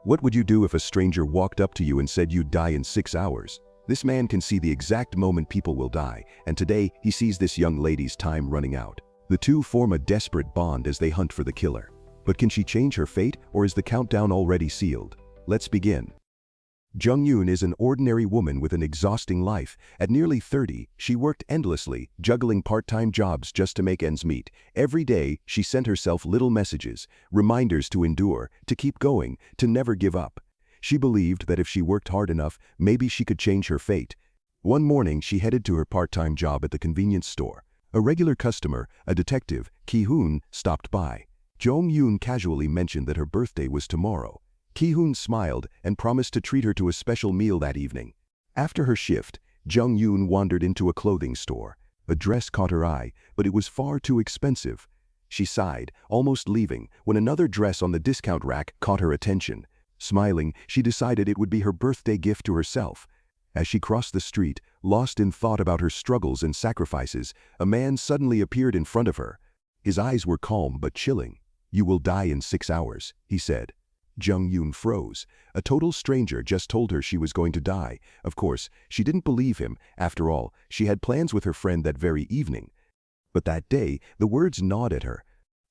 What would you do if a stranger walked up to you and said you'd die in 6 hours? This man can see the exact moment people will die, and today he sees this young lady's time running out. The two form a desperate bond as they hunt for the killer. But can she change her fate, or is the countdown already sealed? Let's begin. Jung Yoon is an ordinary woman with an exhausting life. At nearly 30, she worked endlessly, juggling part-time jobs just to make ends meet. Every day, she sent herself little messages, reminders to endure, to keep going, to never give up. She believed that if she worked hard enough, maybe she could change her fate. One morning, she headed to her part-time job at the convenience store. A regular customer, a detective, Ki-hoon, stopped by. Jung Yoon casually mentioned that her birthday was tomorrow. Ki-hoon smiled and promised to treat her to a special meal that evening. After her shift, Jung Yoon wandered into a clothing store. A dress caught her eye, but it was far too expensive. She sighed, almost leaving, when another dress on the discount rack caught her attention. Smiling, she decided it would be her birthday gift to herself. As she crossed the street, lost in thought about her struggles and sacrifices, a man suddenly appeared in front of her. His eyes were calm but chilling. "You will die in 6 hours," he said. Jung Yoon froze. A total stranger just told her she was going to die. Of course, she didn't believe him. After all, she had plans with her friend that very evening. But that day, the words gnawed at her.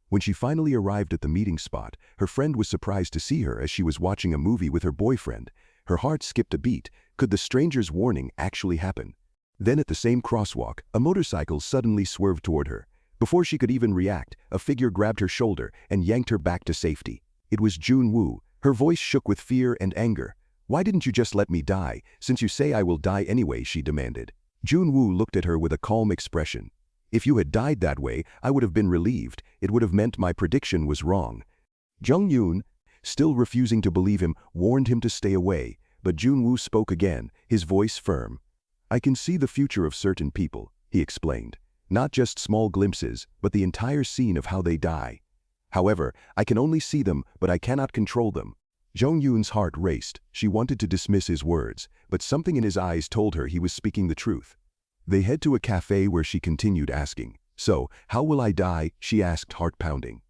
When she finally arrived at the meeting spot, her friend was surprised to see her as she was watching a movie with her boyfriend. Her heart skipped a beat. Could the stranger's warning actually happen? Then at the same crosswalk, a motorcycle suddenly swerved toward her. Before she could even react, a figure grabbed her shoulder and yanked her back to safety. It was Jun-woo. Her voice shook with fear and anger. "Why didn't you just let me die, since you say I will die anyway?" she demanded. Jun-woo looked at her with a calm expression. "If you had died that way, I would have been relieved. It would have meant my prediction was wrong." Jung Yoon, still refusing to believe him, warned him to stay away, but Jun-woo spoke again, his voice firm. "I can see the future of certain people," he explained. "Not just small glimpses, but the entire scene of how they die. However, I can only see them, but I cannot control them." Jung Yoon's heart raced. She wanted to dismiss his words, but something in his eyes told her he was speaking the truth. They head to a cafe where she continued asking. "So, how will I die?" she asked, heart-pounding.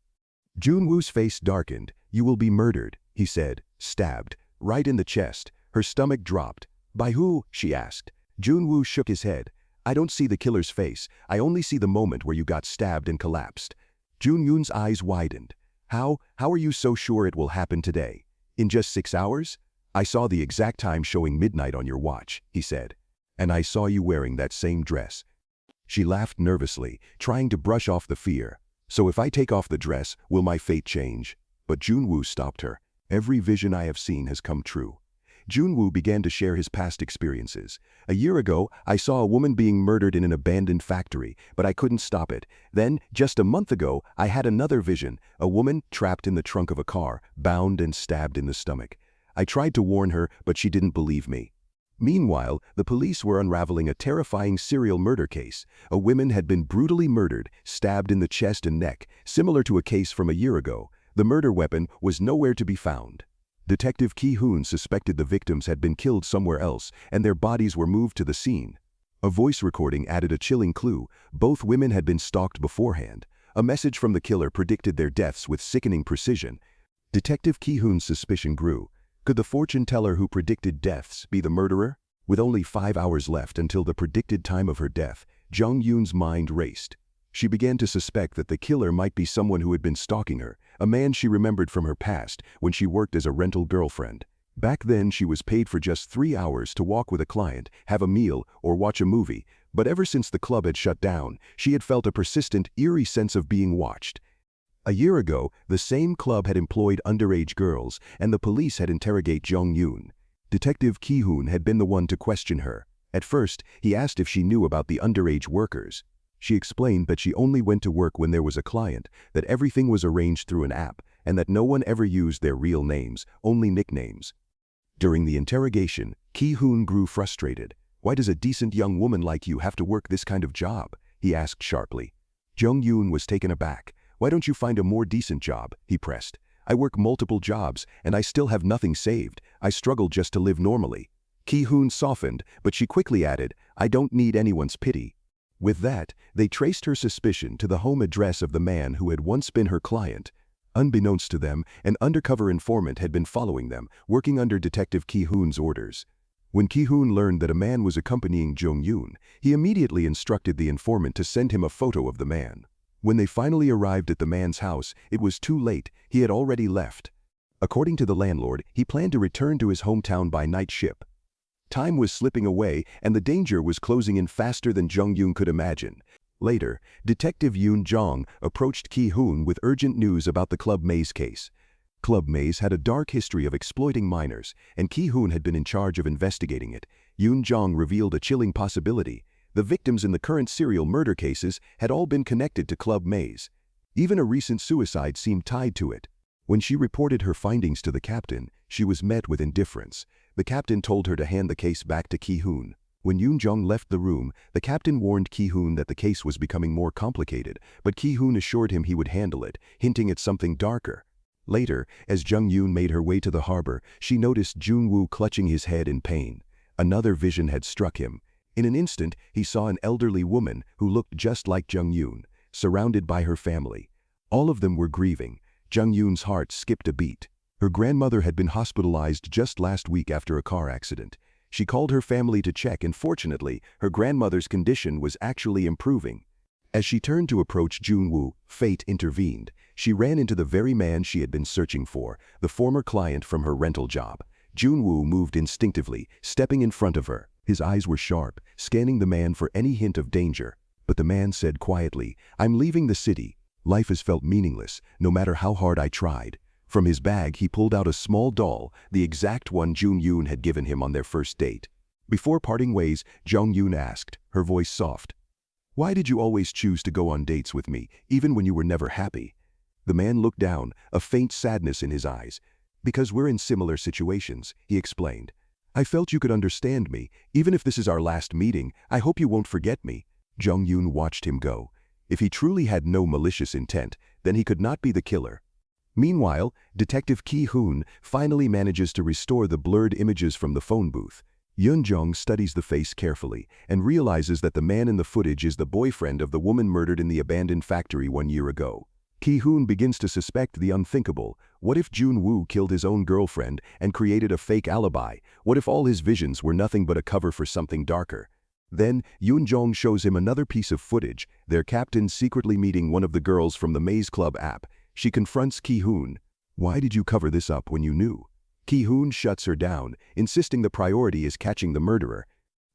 Jun-woo's face darkened. "You will be murdered," he said, stabbed, right in the chest. Her stomach dropped. "By who?" she asked. Jun-woo shook his head. "I don't see the killer's face. I only see the moment where you got stabbed and collapsed." Jun Yoon's eyes widened. How are you so sure it will happen today? In just 6 hours? "I saw the exact time showing midnight on your watch," he said. "And I saw you wearing that same dress." She laughed nervously, trying to brush off the fear. "So if I take off the dress, will my fate change?" But Jun-woo stopped her. "Every vision I have seen has come true." Jun-woo began to share his past experiences. "A year ago, I saw a woman being murdered in an abandoned factory, but I couldn't stop it. Then, just a month ago, I had another vision, a woman trapped in the trunk of a car, bound and stabbed in the stomach. I tried to warn her, but she didn't believe me." Meanwhile, the police were unraveling a terrifying serial murder case. A woman had been brutally murdered, stabbed in the chest and neck, similar to a case from a year ago. The murder weapon was nowhere to be found. Detective Ki-hoon suspected the victims had been killed somewhere else, and their bodies were moved to the scene. A voice recording added a chilling clue. Both women had been stalked beforehand. A message from the killer predicted their deaths with sickening precision. Detective Ki-hoon's suspicion grew. Could the fortune teller who predicted deaths be the murderer? With only 5 hours left until the predicted time of her death, Jung Yoon's mind raced. She began to suspect that the killer might be someone who had been stalking her, a man she remembered from her past when she worked as a rental girlfriend. Back then, she was paid for just 3 hours to walk with a client, have a meal, or watch a movie, but ever since the club had shut down, she had felt a persistent, eerie sense of being watched. A year ago, the same club had employed underage girls, and the police had interrogated Jung Yoon. Detective Ki-hoon had been the one to question her. At first, he asked if she knew about the underage workers. She explained that she only went to work when there was a client, that everything was arranged through an app, and that no one ever used their real names, only nicknames. During the interrogation, Ki-hoon grew frustrated. "Why does a decent young woman like you have to work this kind of job?" he asked sharply. Jung Yoon was taken aback. "Why don't you find a more decent job?" he pressed. "I work multiple jobs, and I still have nothing saved. I struggle just to live normally." Ki-hoon softened, but she quickly added, "I don't need anyone's pity." With that, they traced her suspicion to the home address of the man who had once been her client. Unbeknownst to them, an undercover informant had been following them, working under Detective Ki-hoon's orders. When Ki-hoon learned that a man was accompanying Jong-yoon, he immediately instructed the informant to send him a photo of the man. When they finally arrived at the man's house, it was too late, he had already left. According to the landlord, he planned to return to his hometown by night ship. Time was slipping away, and the danger was closing in faster than Jong-yoon could imagine. Later, Detective Yoon Jong approached Ki-hoon with urgent news about the Club Maze case. Club Maze had a dark history of exploiting minors, and Ki-hoon had been in charge of investigating it. Yoon Jong revealed a chilling possibility. The victims in the current serial murder cases had all been connected to Club Maze. Even a recent suicide seemed tied to it. When she reported her findings to the captain, she was met with indifference. The captain told her to hand the case back to Ki-hoon. When Yoon Jong left the room, the captain warned Ki-hoon that the case was becoming more complicated, but Ki-hoon assured him he would handle it, hinting at something darker. Later, as Jung-yoon made her way to the harbor, she noticed Jun-woo clutching his head in pain. Another vision had struck him. In an instant, he saw an elderly woman who looked just like Jung-yoon, surrounded by her family. All of them were grieving. Jung-yoon's heart skipped a beat. Her grandmother had been hospitalized just last week after a car accident. She called her family to check, and fortunately, her grandmother's condition was actually improving. As she turned to approach Jun-woo, fate intervened. She ran into the very man she had been searching for, the former client from her rental job. Jun-woo moved instinctively, stepping in front of her. His eyes were sharp, scanning the man for any hint of danger. But the man said quietly, "I'm leaving the city. Life has felt meaningless, no matter how hard I tried." From his bag he pulled out a small doll, the exact one Jung-yoon had given him on their first date. Before parting ways, Jung-yoon asked, her voice soft, "Why did you always choose to go on dates with me, even when you were never happy?" The man looked down, a faint sadness in his eyes. "Because we're in similar situations," he explained. "I felt you could understand me. Even if this is our last meeting, I hope you won't forget me." Jung-yoon watched him go. If he truly had no malicious intent, then he could not be the killer. Meanwhile, Detective Ki-hoon finally manages to restore the blurred images from the phone booth. Yoon Jong studies the face carefully and realizes that the man in the footage is the boyfriend of the woman murdered in the abandoned factory 1 year ago. Ki-hoon begins to suspect the unthinkable. What if Jun-woo killed his own girlfriend and created a fake alibi? What if all his visions were nothing but a cover for something darker? Then, Yoon Jong shows him another piece of footage, their captain secretly meeting one of the girls from the Maze Club app. She confronts Ki-hoon. "Why did you cover this up when you knew?" Ki-hoon shuts her down, insisting the priority is catching the murderer.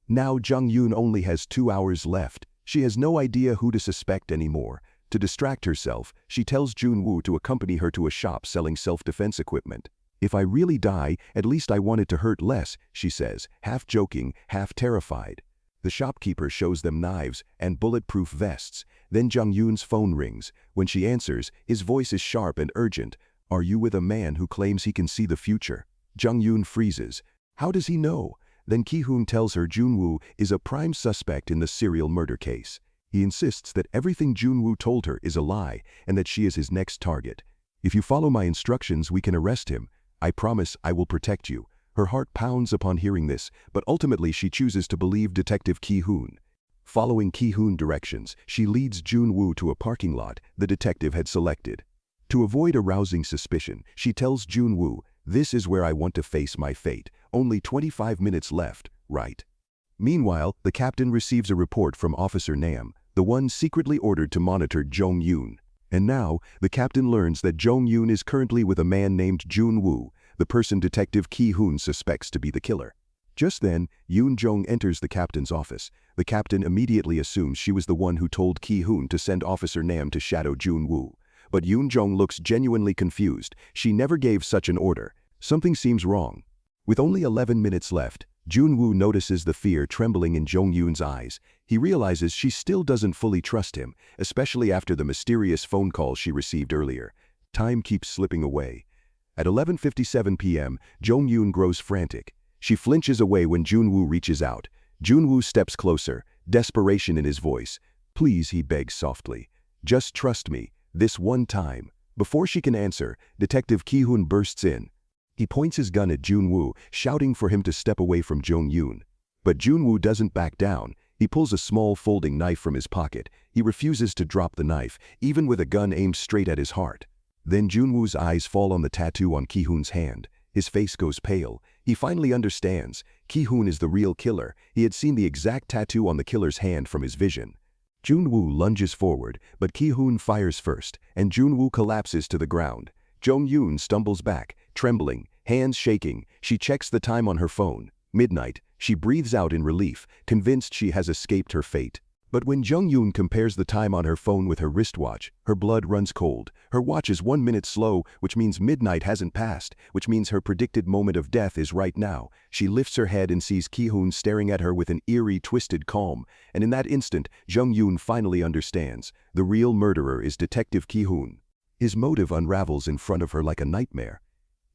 Now Jung-yoon only has 2 hours left. She has no idea who to suspect anymore. To distract herself, she tells Jun-woo to accompany her to a shop selling self-defense equipment. "If I really die, at least I want it to hurt less," she says, half joking, half terrified. The shopkeeper shows them knives and bulletproof vests. Then Jung-yoon's phone rings. When she answers, his voice is sharp and urgent. "Are you with a man who claims he can see the future?" Jung-yoon freezes. How does he know? Then Ki-hoon tells her Jun-woo is a prime suspect in the serial murder case. He insists that everything Jun-woo told her is a lie and that she is his next target. "If you follow my instructions, we can arrest him. I promise I will protect you." Her heart pounds upon hearing this, but ultimately she chooses to believe Detective Ki-hoon. Following Ki-hoon directions, she leads Jun-woo to a parking lot the detective had selected. To avoid arousing suspicion, she tells Jun-woo, "This is where I want to face my fate. Only 25 minutes left, right?" Meanwhile, the captain receives a report from Officer Nam, the one secretly ordered to monitor Jong-yoon. And now, the captain learns that Jong-yoon is currently with a man named Jun-woo, the person Detective Ki-hoon suspects to be the killer. Just then, Yoon Jong enters the captain's office. The captain immediately assumes she was the one who told Ki-hoon to send Officer Nam to shadow Jun-woo. But Yoon Jong looks genuinely confused. She never gave such an order. Something seems wrong. With only 11 minutes left, Jun-woo notices the fear trembling in Jong-yoon's eyes. He realizes she still doesn't fully trust him, especially after the mysterious phone call she received earlier. Time keeps slipping away. At 11:57 p.m., Jong-yoon grows frantic. She flinches away when Jun-woo reaches out. Jun-woo steps closer, desperation in his voice. "Please," he begs softly. "Just trust me, this one time." Before she can answer, Detective Ki-hoon bursts in. He points his gun at Jun-woo, shouting for him to step away from Jong-yoon. But Jun-woo doesn't back down. He pulls a small folding knife from his pocket. He refuses to drop the knife, even with a gun aimed straight at his heart. Then Junwoo's eyes fall on the tattoo on Ki-hoon's hand. His face goes pale. He finally understands. Ki-hoon is the real killer. He had seen the exact tattoo on the killer's hand from his vision. Junwoo lunges forward, but Ki-hoon fires first, and Junwoo collapses to the ground. Jong-yoon stumbles back, trembling, hands shaking. She checks the time on her phone. Midnight. She breathes out in relief, convinced she has escaped her fate. But when Jong-yoon compares the time on her phone with her wristwatch, her blood runs cold. Her watch is 1 minute slow, which means midnight hasn't passed, which means her predicted moment of death is right now. She lifts her head and sees Ki-hoon staring at her with an eerie, twisted calm, and in that instant, Jong-yoon finally understands. The real murderer is Detective Ki-hoon. His motive unravels in front of her like a nightmare.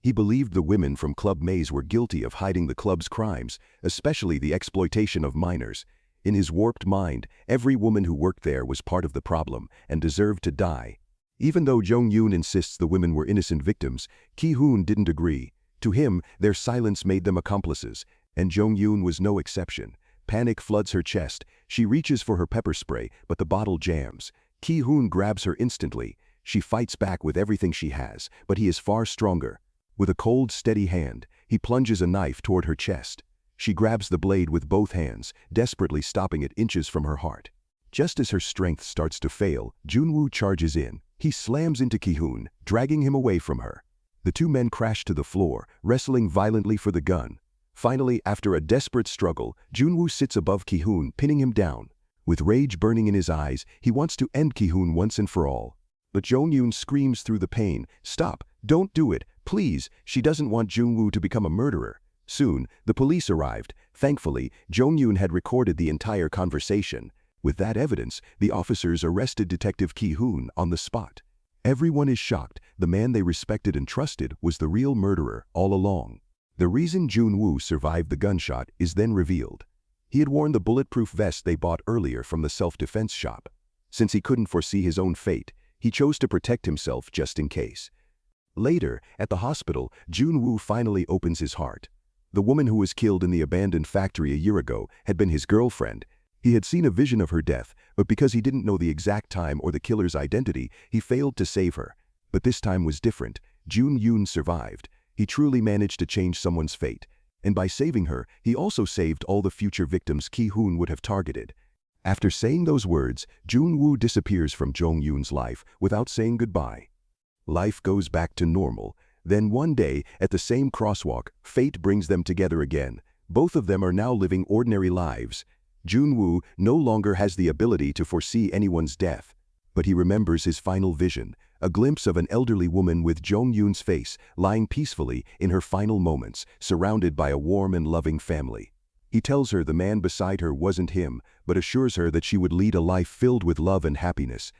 He believed the women from Club Maze were guilty of hiding the club's crimes, especially the exploitation of minors. In his warped mind, every woman who worked there was part of the problem and deserved to die. Even though Jong-yoon insists the women were innocent victims, Ki-hoon didn't agree. To him, their silence made them accomplices, and Jong-yoon was no exception. Panic floods her chest. She reaches for her pepper spray, but the bottle jams. Ki-hoon grabs her instantly. She fights back with everything she has, but he is far stronger. With a cold, steady hand, he plunges a knife toward her chest. She grabs the blade with both hands, desperately stopping it inches from her heart. Just as her strength starts to fail, Junwoo charges in. He slams into Ki-hoon, dragging him away from her. The two men crash to the floor, wrestling violently for the gun. Finally, after a desperate struggle, Junwoo sits above Ki-hoon, pinning him down. With rage burning in his eyes, he wants to end Ki-hoon once and for all. But Jong-yoon screams through the pain, "Stop! Don't do it! Please!" She doesn't want Junwoo to become a murderer. Soon, the police arrived. Thankfully, Jong-yoon had recorded the entire conversation. With that evidence, the officers arrested Detective Ki-hoon on the spot. Everyone is shocked. The man they respected and trusted was the real murderer all along. The reason Junwoo survived the gunshot is then revealed. He had worn the bulletproof vest they bought earlier from the self-defense shop. Since he couldn't foresee his own fate, he chose to protect himself just in case. Later, at the hospital, Junwoo finally opens his heart. The woman who was killed in the abandoned factory a year ago had been his girlfriend. He had seen a vision of her death, but because he didn't know the exact time or the killer's identity, he failed to save her. But this time was different. Jung-yoon survived. He truly managed to change someone's fate. And by saving her, he also saved all the future victims Ki-hoon would have targeted. After saying those words, Junwoo disappears from Jong-yoon's life without saying goodbye. Life goes back to normal. Then one day, at the same crosswalk, fate brings them together again. Both of them are now living ordinary lives. Junwoo no longer has the ability to foresee anyone's death. But he remembers his final vision, a glimpse of an elderly woman with Jong-yoon's face, lying peacefully in her final moments, surrounded by a warm and loving family. He tells her the man beside her wasn't him, but assures her that she would lead a life filled with love and happiness.